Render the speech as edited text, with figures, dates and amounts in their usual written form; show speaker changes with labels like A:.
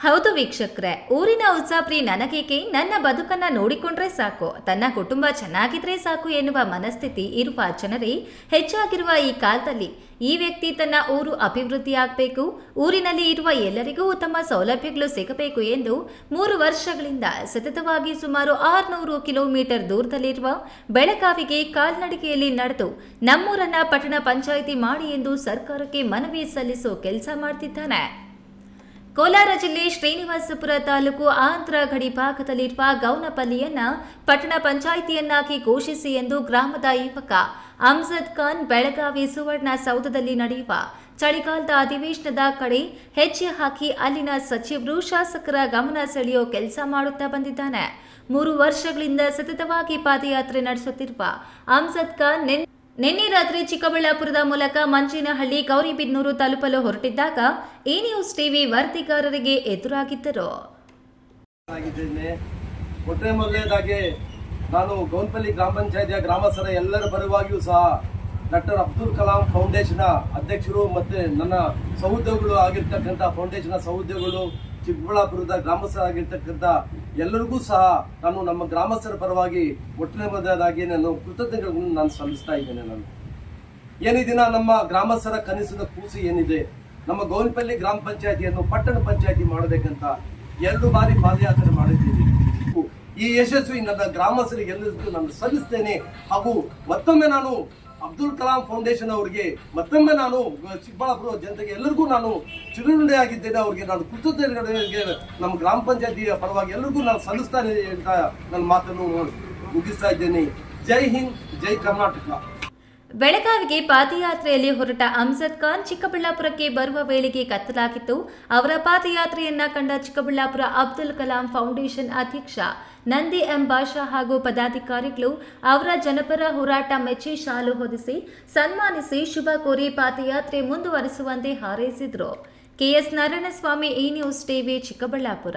A: ಹೌದು ವೀಕ್ಷಕ್ರೆ, ಊರಿನ ಉತ್ಸಾಪ್ರಿ ನನಗೇಕೆ, ನನ್ನ ಬದುಕನ್ನ ನೋಡಿಕೊಂಡ್ರೆ ಸಾಕು, ತನ್ನ ಕುಟುಂಬ ಚೆನ್ನಾಗಿದ್ರೆ ಸಾಕು ಎನ್ನುವ ಮನಸ್ಥಿತಿ ಇರುವ ಜನರೇ ಹೆಚ್ಚಾಗಿರುವ ಈ ಕಾಲದಲ್ಲಿ ಈ ವ್ಯಕ್ತಿ ತನ್ನ ಊರು ಅಭಿವೃದ್ಧಿಯಾಗಬೇಕು, ಊರಿನಲ್ಲಿ ಇರುವ ಎಲ್ಲರಿಗೂ ಉತ್ತಮ ಸೌಲಭ್ಯಗಳು ಸಿಗಬೇಕು ಎಂದು 3 ವರ್ಷಗಳಿಂದ ಸತತವಾಗಿ ಸುಮಾರು 600 ಕಿಲೋಮೀಟರ್ ದೂರದಲ್ಲಿರುವ ಬೆಳಗಾವಿಗೆ ಕಾಲ್ನಡಿಗೆಯಲ್ಲಿ ನಡೆದು ನಮ್ಮೂರನ್ನ ಪಟ್ಟಣ ಪಂಚಾಯಿತಿ ಮಾಡಿ ಎಂದು ಸರ್ಕಾರಕ್ಕೆ ಮನವಿ ಸಲ್ಲಿಸೋ ಕೆಲಸ ಮಾಡ್ತಿದ್ದಾನೆ. ಕೋಲಾರ ಜಿಲ್ಲೆ ಶ್ರೀನಿವಾಸಪುರ ತಾಲೂಕು ಆಂಧ್ರ ಗಡಿ ಭಾಗದಲ್ಲಿರುವ ಗೌನಪಲ್ಲಿಯನ್ನ ಪಟ್ಟಣ ಪಂಚಾಯಿತಿಯನ್ನಾಗಿ ಘೋಷಿಸಿ ಎಂದು ಗ್ರಾಮದ ಯುವಕ ಅಮ್ಜದ್ ಖಾನ್ ಬೆಳಗಾವಿ ಸುವರ್ಣ ಸೌಧದಲ್ಲಿ ನಡೆಯುವ ಚಳಿಗಾಲದ ಅಧಿವೇಶನದ ಕಡೆ ಹೆಜ್ಜೆ ಹಾಕಿ ಅಲ್ಲಿನ ಸಚಿವರು ಶಾಸಕರ ಗಮನ ಸೆಳೆಯೋ ಕೆಲಸ ಮಾಡುತ್ತಾ ಬಂದಿದ್ದಾನೆ. 3 ವರ್ಷಗಳಿಂದ ಸತತವಾಗಿ ಪಾದಯಾತ್ರೆ ನಡೆಸುತ್ತಿರುವ ಅಮ್ಜದ್ ಖಾನ್ ನಿನ್ನೆ ರಾತ್ರಿ ಚಿಕ್ಕಬಳ್ಳಾಪುರದ ಮೂಲಕ ಮಂಚೇನಹಳ್ಳಿ ಗೌರಿಬಿದನೂರು ತಲುಪಲು ಹೊರಟಿದ್ದಾಗ ಈ ನ್ಯೂಸ್ ಟಿವಿ ವರದಿಗಾರರಿಗೆ ಎದುರಾಗಿದ್ದರು.
B: ಮೊದಲನೇದಾಗಿ ನಾನು ಗೌನಪಲ್ಲಿ ಗ್ರಾಮ ಪಂಚಾಯತಿಯ ಗ್ರಾಮಸ್ಥರ ಎಲ್ಲರ ಪರವಾಗಿಯೂ ಸಹ ಡಾಕ್ಟರ್ ಅಬ್ದುಲ್ ಕಲಾಂ ಫೌಂಡೇಶನ್ ಅಧ್ಯಕ್ಷರು ಮತ್ತು ನನ್ನ ಸಹೋದ್ಯೋಗಿಗಳು ಆಗಿರ್ತಕ್ಕಂಥ ಫೌಂಡೇಶನ್ ಸಹೋದ್ಯೋಗಿಗಳು ಚಿಕ್ಕಬಳ್ಳಾಪುರದ ಗ್ರಾಮಸ್ಥರಾಗಿರ್ತಕ್ಕಂಥ ಎಲ್ಲರಿಗೂ ಸಹ ನಾನು ನಮ್ಮ ಗ್ರಾಮಸ್ಥರ ಪರವಾಗಿ ಮೊದಲನೇದಾಗಿ ನಾನು ಕೃತಜ್ಞತೆಗಳನ್ನು ನಾನು ಸಲ್ಲಿಸ್ತಾ ಇದ್ದೇನೆ. ನಾನು ಏನಿದಿನ ನಮ್ಮ ಗ್ರಾಮಸ್ಥರ ಕನಸಿನ ಕೂಸು ಏನಿದೆ, ನಮ್ಮ ಗೌನಪಲ್ಲಿ ಗ್ರಾಮ ಪಂಚಾಯತಿಯನ್ನು ಪಟ್ಟಣ ಪಂಚಾಯತಿ ಮಾಡಬೇಕಂತ 2 ಬಾರಿ ಪಾದಯಾತ್ರೆ ಮಾಡಿದ್ದೀನಿ. ಈ ಯಶಸ್ವಿ ನನ್ನ ಗ್ರಾಮಸ್ಥರಿಗೆ ಎಲ್ಲರಿಗೂ ನಾನು ಸಲ್ಲಿಸ್ತೇನೆ. ಹಾಗೂ ಮತ್ತೊಮ್ಮೆ ನಾನು ಅಬ್ದುಲ್ ಕಲಾಂ ಫೌಂಡೇಶನ್ ಅವರಿಗೆ ಮತ್ತೊಮ್ಮೆ ನಾನು ಚಿಕ್ಕಬಳ್ಳಾಪುರ ಜನತೆಗೆ ಎಲ್ಲರಿಗೂ ನಾನು ಚಿರಋಣಿಯಾಗಿದ್ದೇನೆ. ಅವರಿಗೆ ನಾನು ಕೃತಜ್ಞತೆಗಳಿಗೆ ನಮ್ಮ ಗ್ರಾಮ ಪಂಚಾಯತಿಯ ಪರವಾಗಿ ಎಲ್ಲರಿಗೂ ನಾನು ಸಲ್ಲಿಸ್ತಾನೆ ಅಂತ ನನ್ನ ಮಾತನ್ನು ಮುಗಿಸ್ತಾ ಇದ್ದೇನೆ. ಜೈ ಹಿಂದ್, ಜೈ ಕರ್ನಾಟಕ.
A: ಬೆಳಗಾವಿಗೆ ಪಾದಯಾತ್ರೆಯಲ್ಲಿ ಹೊರಟ ಅಮ್ಜದ್ ಖಾನ್ ಚಿಕ್ಕಬಳ್ಳಾಪುರಕ್ಕೆ ಬರುವ ವೇಳೆಗೆ ಕತ್ತಲಾಗಿತ್ತು. ಅವರ ಪಾದಯಾತ್ರೆಯನ್ನ ಕಂಡ ಚಿಕ್ಕಬಳ್ಳಾಪುರ ಅಬ್ದುಲ್ ಕಲಾಂ ಫೌಂಡೇಶನ್ ಅಧ್ಯಕ್ಷ ನಂದಿ ಎಂ ಭಾಷಾ ಹಾಗೂ ಪದಾಧಿಕಾರಿಗಳು ಅವರ ಜನಪರ ಹೋರಾಟ ಮೆಚ್ಚಿ ಶಾಲು ಹೊದಿಸಿ ಸನ್ಮಾನಿಸಿ ಶುಭ ಕೋರಿ ಪಾದಯಾತ್ರೆ ಮುಂದುವರಿಸುವಂತೆ ಹಾರೈಸಿದರು. ಕೆಎಸ್ ನಾರಾಯಣಸ್ವಾಮಿ, ಈ ನ್ಯೂಸ್ ಟಿವಿ, ಚಿಕ್ಕಬಳ್ಳಾಪುರ.